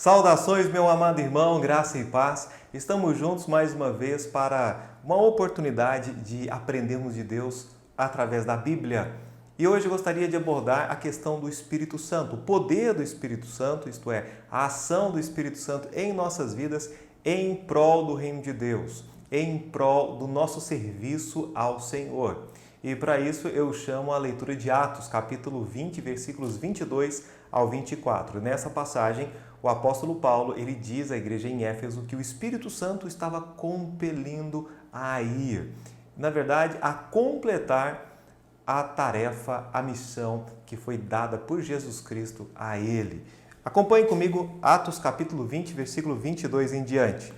Saudações, meu amado irmão, graça e paz. Estamos juntos mais uma vez para uma oportunidade de aprendermos de Deus através da Bíblia. E hoje eu gostaria de abordar a questão do Espírito Santo, o poder do Espírito Santo, isto é, a ação do Espírito Santo em nossas vidas em prol do reino de Deus, em prol do nosso serviço ao Senhor. E para isso eu chamo a leitura de Atos, capítulo 20, versículos 22 ao 24. Nessa passagem, o apóstolo Paulo, ele diz à igreja em Éfeso que o Espírito Santo estava compelindo a ir, na verdade, a completar a tarefa, a missão que foi dada por Jesus Cristo a ele. Acompanhe comigo Atos capítulo 20, versículo 22 em diante.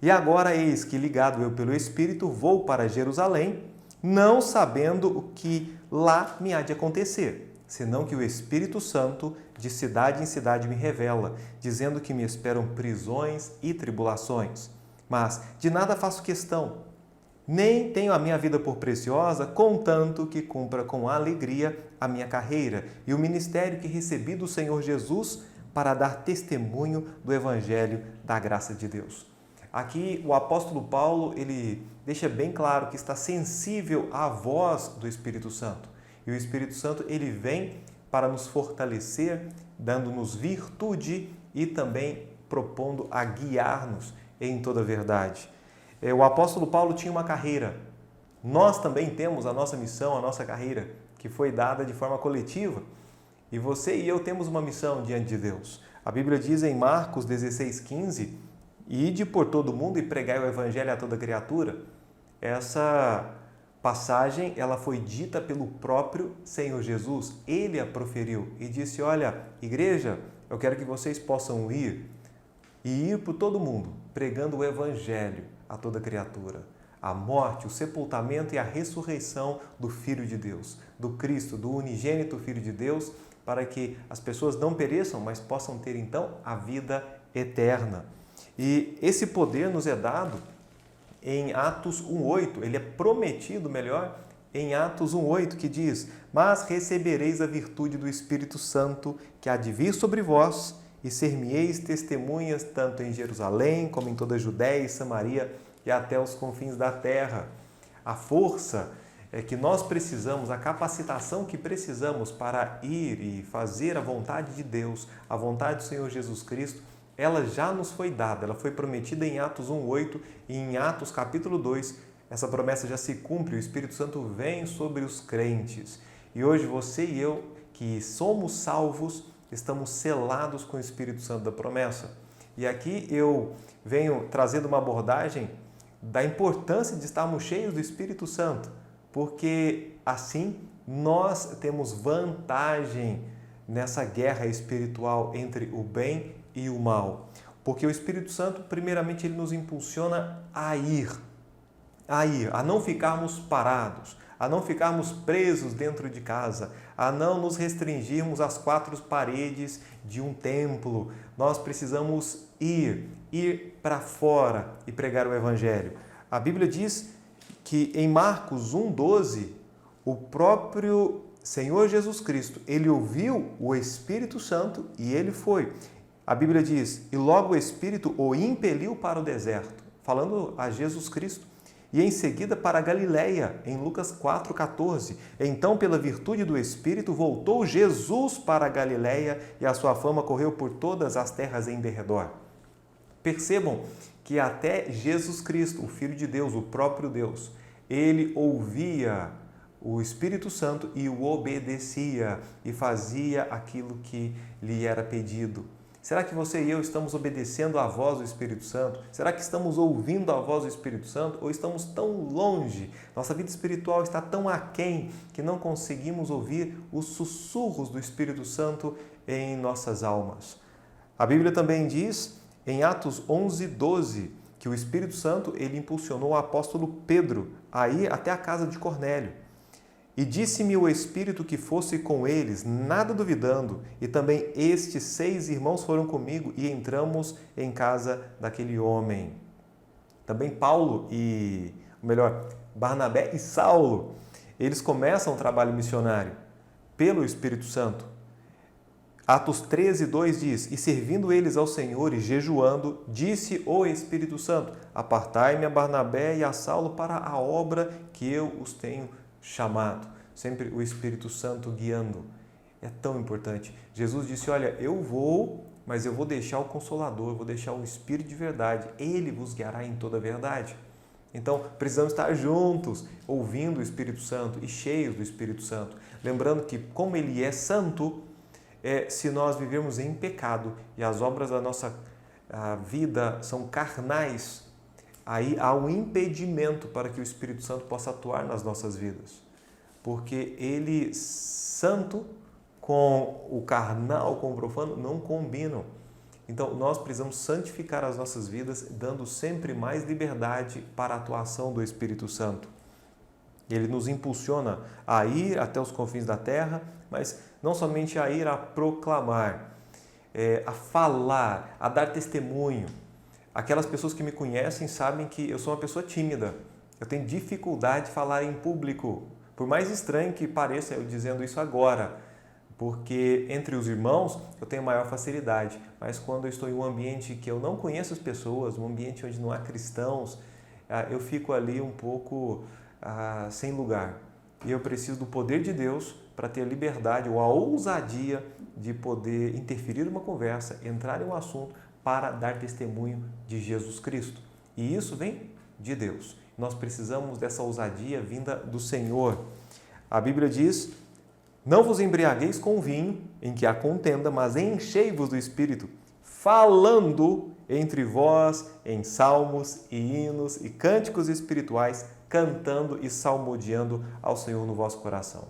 E agora eis que, ligado eu pelo Espírito, vou para Jerusalém, não sabendo o que lá me há de acontecer, senão que o Espírito Santo de cidade em cidade me revela, dizendo que me esperam prisões e tribulações. Mas de nada faço questão, nem tenho a minha vida por preciosa, contanto que cumpra com alegria a minha carreira e o ministério que recebi do Senhor Jesus para dar testemunho do Evangelho da graça de Deus. Aqui o apóstolo Paulo, ele deixa bem claro que está sensível à voz do Espírito Santo. E o Espírito Santo, ele vem para nos fortalecer, dando-nos virtude e também propondo a guiar-nos em toda a verdade. O apóstolo Paulo tinha uma carreira. Nós também temos a nossa missão, a nossa carreira, que foi dada de forma coletiva. E você e eu temos uma missão diante de Deus. A Bíblia diz em Marcos 16:15, ide por todo o mundo e pregai o evangelho a toda criatura. Essa passagem, ela foi dita pelo próprio Senhor Jesus. Ele a proferiu e disse, olha, igreja, eu quero que vocês possam ir por todo mundo, pregando o evangelho a toda criatura. A morte, o sepultamento e a ressurreição do Filho de Deus, do Cristo, do unigênito Filho de Deus, para que as pessoas não pereçam, mas possam ter então a vida eterna. E esse poder nos é dado em Atos 1:8, ele é prometido, melhor, em Atos 1:8, que diz, mas recebereis a virtude do Espírito Santo que há de vir sobre vós e ser-me-eis testemunhas tanto em Jerusalém como em toda a Judéia e Samaria e até os confins da terra. A força que nós precisamos, a capacitação que precisamos para ir e fazer a vontade de Deus, a vontade do Senhor Jesus Cristo, ela já nos foi dada, ela foi prometida em Atos 1:8 e em Atos capítulo 2, essa promessa já se cumpre, o Espírito Santo vem sobre os crentes. E hoje você e eu, que somos salvos, estamos selados com o Espírito Santo da promessa. E aqui eu venho trazendo uma abordagem da importância de estarmos cheios do Espírito Santo, porque assim nós temos vantagem nessa guerra espiritual entre o bem e o mal. Porque o Espírito Santo, primeiramente, ele nos impulsiona a ir, a não ficarmos parados, a não ficarmos presos dentro de casa, a não nos restringirmos às quatro paredes de um templo. Nós precisamos ir para fora e pregar o Evangelho. A Bíblia diz que em Marcos 1:12, o próprio Senhor Jesus Cristo, ele ouviu o Espírito Santo e ele foi. A Bíblia diz, e logo o Espírito o impeliu para o deserto, falando a Jesus Cristo, e em seguida para a Galileia, em Lucas 4:14. Então, pela virtude do Espírito, voltou Jesus para a Galileia e a sua fama correu por todas as terras em derredor. Percebam que até Jesus Cristo, o Filho de Deus, o próprio Deus, ele ouvia o Espírito Santo e o obedecia e fazia aquilo que lhe era pedido. Será que você e eu estamos obedecendo à voz do Espírito Santo? Será que estamos ouvindo a voz do Espírito Santo ou estamos tão longe? Nossa vida espiritual está tão aquém que não conseguimos ouvir os sussurros do Espírito Santo em nossas almas. A Bíblia também diz, em Atos 11:12, que o Espírito Santo ele impulsionou o apóstolo Pedro a ir até a casa de Cornélio. E disse-me o Espírito que fosse com eles, nada duvidando, e também estes 6 irmãos foram comigo e entramos em casa daquele homem. Também Barnabé e Saulo, eles começam o trabalho missionário pelo Espírito Santo. Atos 13:2 diz: E servindo eles ao Senhor e jejuando, disse o Espírito Santo: Apartai-me a Barnabé e a Saulo para a obra que eu os tenho chamado. Sempre o Espírito Santo guiando. É tão importante. Jesus disse: Olha, eu vou, mas eu vou deixar o Consolador, eu vou deixar o Espírito de verdade. Ele vos guiará em toda a verdade. Então, precisamos estar juntos, ouvindo o Espírito Santo e cheios do Espírito Santo. Lembrando que, como Ele é santo, se nós vivemos em pecado e as obras da nossa vida são carnais, aí há um impedimento para que o Espírito Santo possa atuar nas nossas vidas. Porque Ele, santo, com o carnal, com o profano, não combinam. Então, nós precisamos santificar as nossas vidas, dando sempre mais liberdade para a atuação do Espírito Santo. Ele nos impulsiona a ir até os confins da terra, mas não somente a ir a proclamar, a falar, a dar testemunho. Aquelas pessoas que me conhecem sabem que eu sou uma pessoa tímida. Eu tenho dificuldade de falar em público. Por mais estranho que pareça eu dizendo isso agora, porque entre os irmãos eu tenho maior facilidade, mas quando eu estou em um ambiente que eu não conheço as pessoas, um ambiente onde não há cristãos, eu fico ali um pouco sem lugar. E eu preciso do poder de Deus para ter a liberdade ou a ousadia de poder interferir numa conversa, entrar em um assunto para dar testemunho de Jesus Cristo. E isso vem de Deus. Nós precisamos dessa ousadia vinda do Senhor. A Bíblia diz: Não vos embriagueis com vinho, em que há contenda, mas enchei-vos do Espírito, falando entre vós em salmos e hinos e cânticos espirituais, cantando e salmodiando ao Senhor no vosso coração.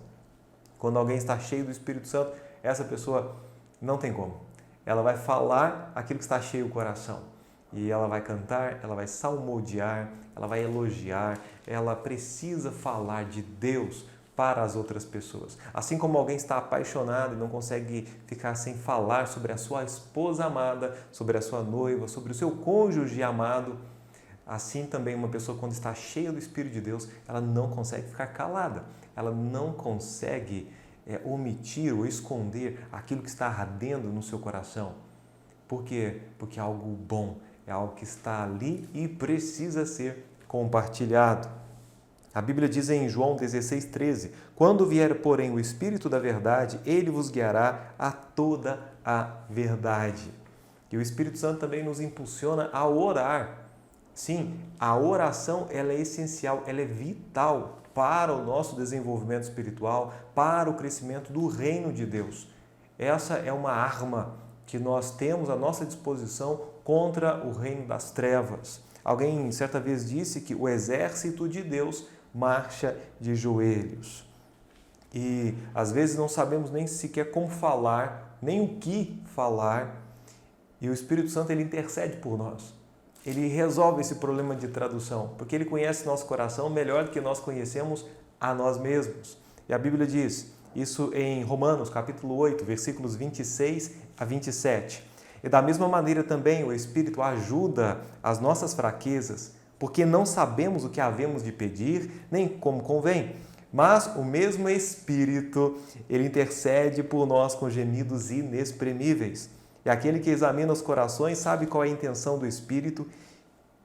Quando alguém está cheio do Espírito Santo, essa pessoa não tem como. Ela vai falar aquilo que está cheio o coração. E ela vai cantar, ela vai salmodiar, ela vai elogiar, ela precisa falar de Deus para as outras pessoas. Assim como alguém está apaixonado e não consegue ficar sem falar sobre a sua esposa amada, sobre a sua noiva, sobre o seu cônjuge amado, assim também uma pessoa, quando está cheia do Espírito de Deus, ela não consegue ficar calada, ela não consegue omitir ou esconder aquilo que está ardendo no seu coração. Por quê? Porque é algo bom, é algo que está ali e precisa ser compartilhado. A Bíblia diz em João 16:13: Quando vier, porém, o Espírito da verdade, ele vos guiará a toda a verdade. E o Espírito Santo também nos impulsiona a orar. Sim, a oração ela é essencial, ela é vital para o nosso desenvolvimento espiritual, para o crescimento do reino de Deus. Essa é uma arma que nós temos à nossa disposição contra o reino das trevas. Alguém certa vez disse que o exército de Deus marcha de joelhos. E às vezes não sabemos nem sequer como falar, nem o que falar. E o Espírito Santo ele intercede por nós. Ele resolve esse problema de tradução, porque ele conhece nosso coração melhor do que nós conhecemos a nós mesmos. E a Bíblia diz isso em Romanos, capítulo 8, versículos 26 a 27. E da mesma maneira também o Espírito ajuda as nossas fraquezas, porque não sabemos o que havemos de pedir, nem como convém. Mas o mesmo Espírito, ele intercede por nós com gemidos inexprimíveis. E aquele que examina os corações sabe qual é a intenção do Espírito,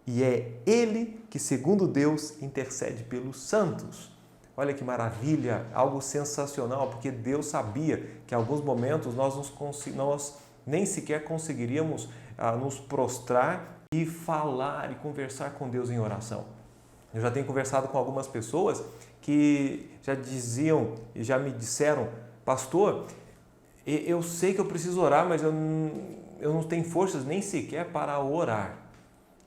e é Ele que, segundo Deus, intercede pelos santos. Olha que maravilha, algo sensacional, porque Deus sabia que em alguns momentos nós nem sequer conseguiríamos nos prostrar e falar e conversar com Deus em oração. Eu já tenho conversado com algumas pessoas que já diziam e já me disseram: pastor, eu sei que eu preciso orar, mas eu não tenho forças nem sequer para orar.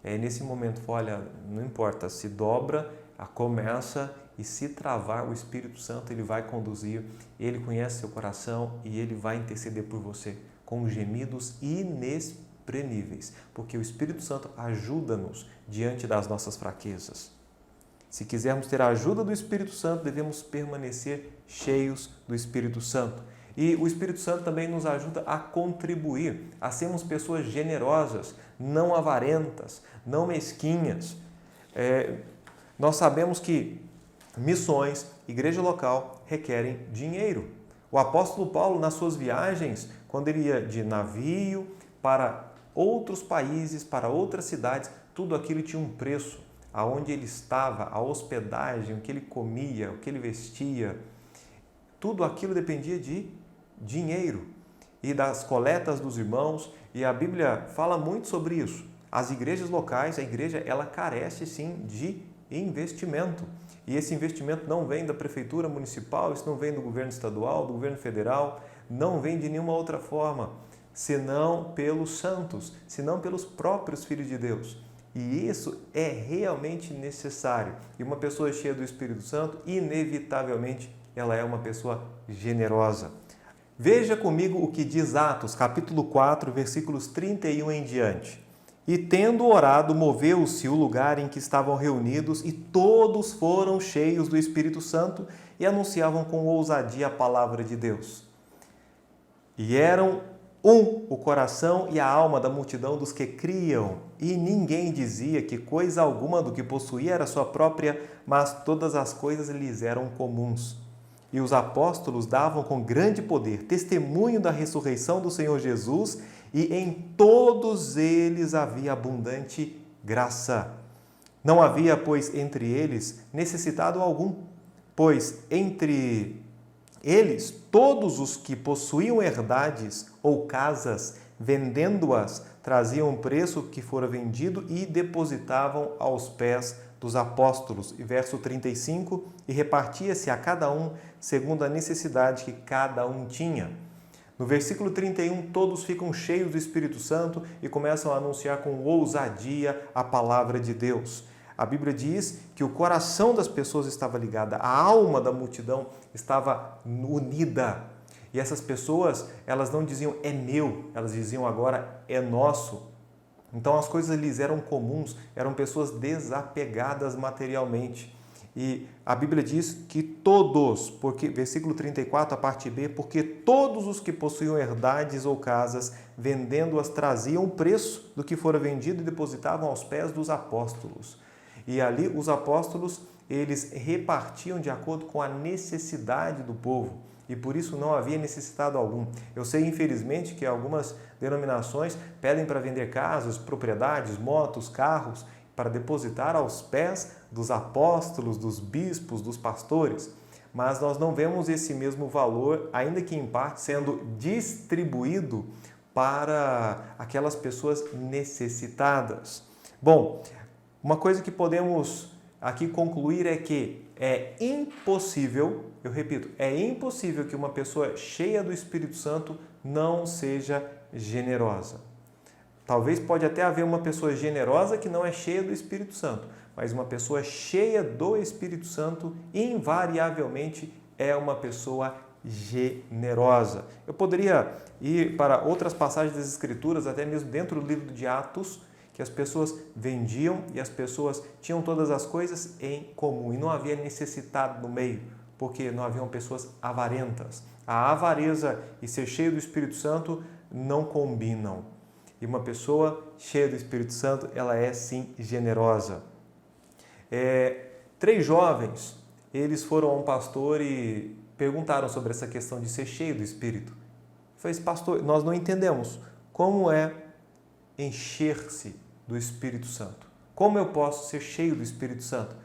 Nesse momento, olha, não importa, se dobra, começa, e se travar, o Espírito Santo ele vai conduzir, ele conhece seu coração e ele vai interceder por você com gemidos inexprimíveis, porque o Espírito Santo ajuda-nos diante das nossas fraquezas. Se quisermos ter a ajuda do Espírito Santo, devemos permanecer cheios do Espírito Santo. E o Espírito Santo também nos ajuda a contribuir, a sermos pessoas generosas, não avarentas, não mesquinhas. Nós sabemos que missões, igreja local, requerem dinheiro. O apóstolo Paulo, nas suas viagens, quando ele ia de navio para outros países, para outras cidades, tudo aquilo tinha um preço. Aonde ele estava, a hospedagem, o que ele comia, o que ele vestia, tudo aquilo dependia de dinheiro e das coletas dos irmãos, e a Bíblia fala muito sobre isso. As igrejas locais, a igreja, ela carece sim de investimento. E esse investimento não vem da prefeitura municipal, isso não vem do governo estadual, do governo federal, não vem de nenhuma outra forma, senão pelos santos, senão pelos próprios filhos de Deus. E isso é realmente necessário. E uma pessoa cheia do Espírito Santo, inevitavelmente, ela é uma pessoa generosa. Veja comigo o que diz Atos, capítulo 4, versículos 31 em diante. E tendo orado, moveu-se o lugar em que estavam reunidos, e todos foram cheios do Espírito Santo e anunciavam com ousadia a palavra de Deus. E eram o coração e a alma da multidão dos que criam, e ninguém dizia que coisa alguma do que possuía era sua própria, mas todas as coisas lhes eram comuns. E os apóstolos davam com grande poder testemunho da ressurreição do Senhor Jesus, e em todos eles havia abundante graça. Não havia, pois, entre eles necessitado algum, pois entre eles, todos os que possuíam herdades ou casas, vendendo-as, traziam o preço que fora vendido e depositavam aos pés dos apóstolos. E verso 35, e repartia-se a cada um segundo a necessidade que cada um tinha. No versículo 31, todos ficam cheios do Espírito Santo e começam a anunciar com ousadia a palavra de Deus. A Bíblia diz que o coração das pessoas estava ligado, a alma da multidão estava unida. E essas pessoas, elas não diziam é meu, elas diziam agora é nosso. Então as coisas lhes eram comuns, eram pessoas desapegadas materialmente. E a Bíblia diz que todos, porque versículo 34, a parte B, porque todos os que possuíam herdades ou casas, vendendo-as, traziam o preço do que fora vendido e depositavam aos pés dos apóstolos. E ali os apóstolos, eles repartiam de acordo com a necessidade do povo. E por isso não havia necessitado algum. Eu sei, infelizmente, que algumas denominações pedem para vender casas, propriedades, motos, carros, para depositar aos pés dos apóstolos, dos bispos, dos pastores. Mas nós não vemos esse mesmo valor, ainda que em parte, sendo distribuído para aquelas pessoas necessitadas. Bom, uma coisa que podemos aqui concluir é que é impossível, eu repito, é impossível que uma pessoa cheia do Espírito Santo não seja generosa. Talvez pode até haver uma pessoa generosa que não é cheia do Espírito Santo, mas uma pessoa cheia do Espírito Santo invariavelmente é uma pessoa generosa. Eu poderia ir para outras passagens das Escrituras, até mesmo dentro do livro de Atos, que as pessoas vendiam e as pessoas tinham todas as coisas em comum e não havia necessitado no meio, porque não haviam pessoas avarentas. A avareza e ser cheio do Espírito Santo não combinam. E uma pessoa cheia do Espírito Santo, ela é sim generosa. 3 jovens, eles foram a um pastor e perguntaram sobre essa questão de ser cheio do Espírito. Falei, pastor, nós não entendemos como é encher-se do Espírito Santo. Como eu posso ser cheio do Espírito Santo?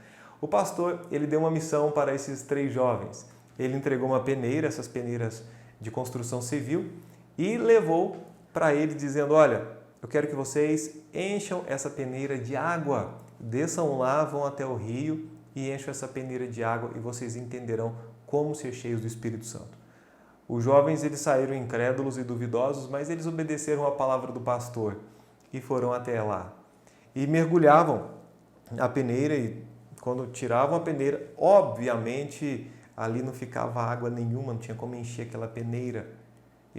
O pastor, ele deu uma missão para esses 3 jovens. Ele entregou uma peneira, essas peneiras de construção civil, e levou para ele dizendo, olha, eu quero que vocês encham essa peneira de água, desçam lá, vão até o rio e encham essa peneira de água e vocês entenderão como ser cheios do Espírito Santo. Os jovens, eles saíram incrédulos e duvidosos, mas eles obedeceram a palavra do pastor e foram até lá. E mergulhavam a peneira e quando tiravam a peneira, obviamente ali não ficava água nenhuma, não tinha como encher aquela peneira.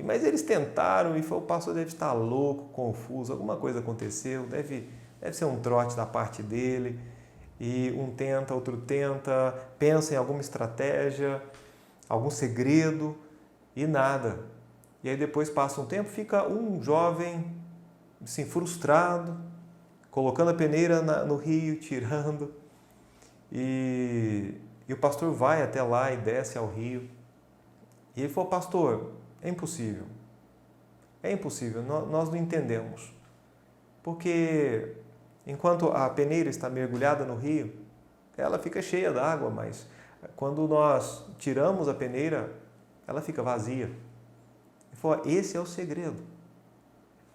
Mas eles tentaram e o pastor deve estar louco, confuso, alguma coisa aconteceu, deve ser um trote da parte dele. E um tenta, outro tenta, pensa em alguma estratégia, algum segredo e nada. E aí depois passa um tempo, fica um jovem assim, frustrado, colocando a peneira no rio, tirando. E o pastor vai até lá e desce ao rio. E ele falou, pastor, é impossível. É impossível, nós não entendemos. Porque enquanto a peneira está mergulhada no rio, ela fica cheia d'água, mas quando nós tiramos a peneira, ela fica vazia. Ele falou, esse é o segredo.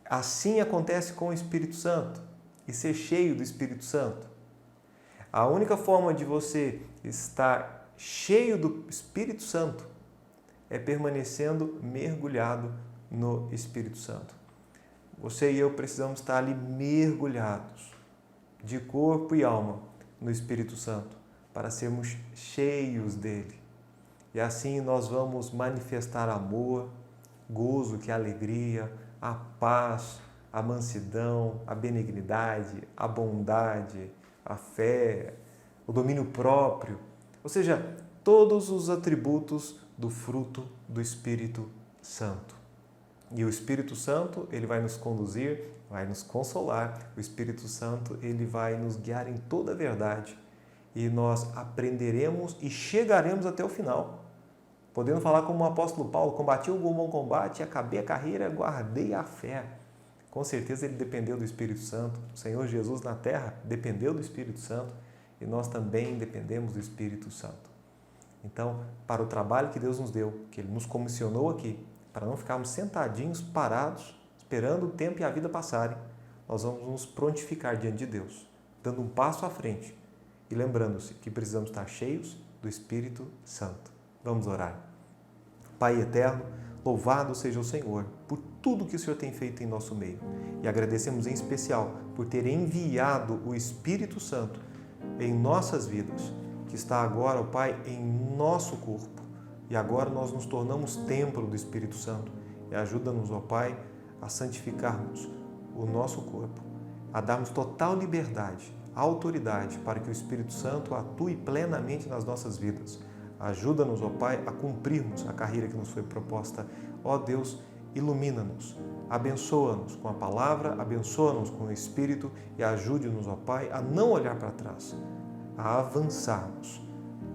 Assim acontece com o Espírito Santo e ser cheio do Espírito Santo. A única forma de você estar cheio do Espírito Santo é permanecendo mergulhado no Espírito Santo. Você e eu precisamos estar ali mergulhados de corpo e alma no Espírito Santo para sermos cheios dele. E assim nós vamos manifestar amor, gozo, que é alegria, a paz, a mansidão, a benignidade, a bondade, a fé, o domínio próprio. Ou seja, todos os atributos do fruto do Espírito Santo. E o Espírito Santo, ele vai nos conduzir, vai nos consolar. O Espírito Santo, ele vai nos guiar em toda a verdade. E nós aprenderemos e chegaremos até o final. Podendo falar como o apóstolo Paulo, combati o bom combate, acabei a carreira, guardei a fé. Com certeza ele dependeu do Espírito Santo. O Senhor Jesus na terra dependeu do Espírito Santo e nós também dependemos do Espírito Santo. Então, para o trabalho que Deus nos deu, que Ele nos comissionou aqui, para não ficarmos sentadinhos, parados, esperando o tempo e a vida passarem, nós vamos nos prontificar diante de Deus, dando um passo à frente e lembrando-se que precisamos estar cheios do Espírito Santo. Vamos orar. Pai eterno, louvado seja o Senhor por tudo que o Senhor tem feito em nosso meio. E agradecemos em especial por ter enviado o Espírito Santo em nossas vidas, que está agora, ó Pai, em nosso corpo. E agora nós nos tornamos templo do Espírito Santo. E ajuda-nos, ó Pai, a santificarmos o nosso corpo, a darmos total liberdade, autoridade para que o Espírito Santo atue plenamente nas nossas vidas. Ajuda-nos, ó Pai, a cumprirmos a carreira que nos foi proposta. Ó Deus, ilumina-nos, abençoa-nos com a palavra, abençoa-nos com o Espírito e ajude-nos, ó Pai, a não olhar para trás, a avançarmos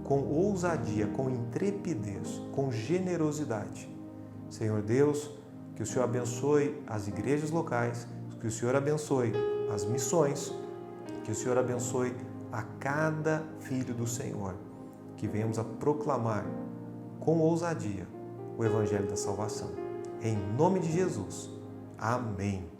com ousadia, com intrepidez, com generosidade. Senhor Deus, que o Senhor abençoe as igrejas locais, que o Senhor abençoe as missões, que o Senhor abençoe a cada filho do Senhor, que venhamos a proclamar com ousadia o Evangelho da salvação. Em nome de Jesus. Amém.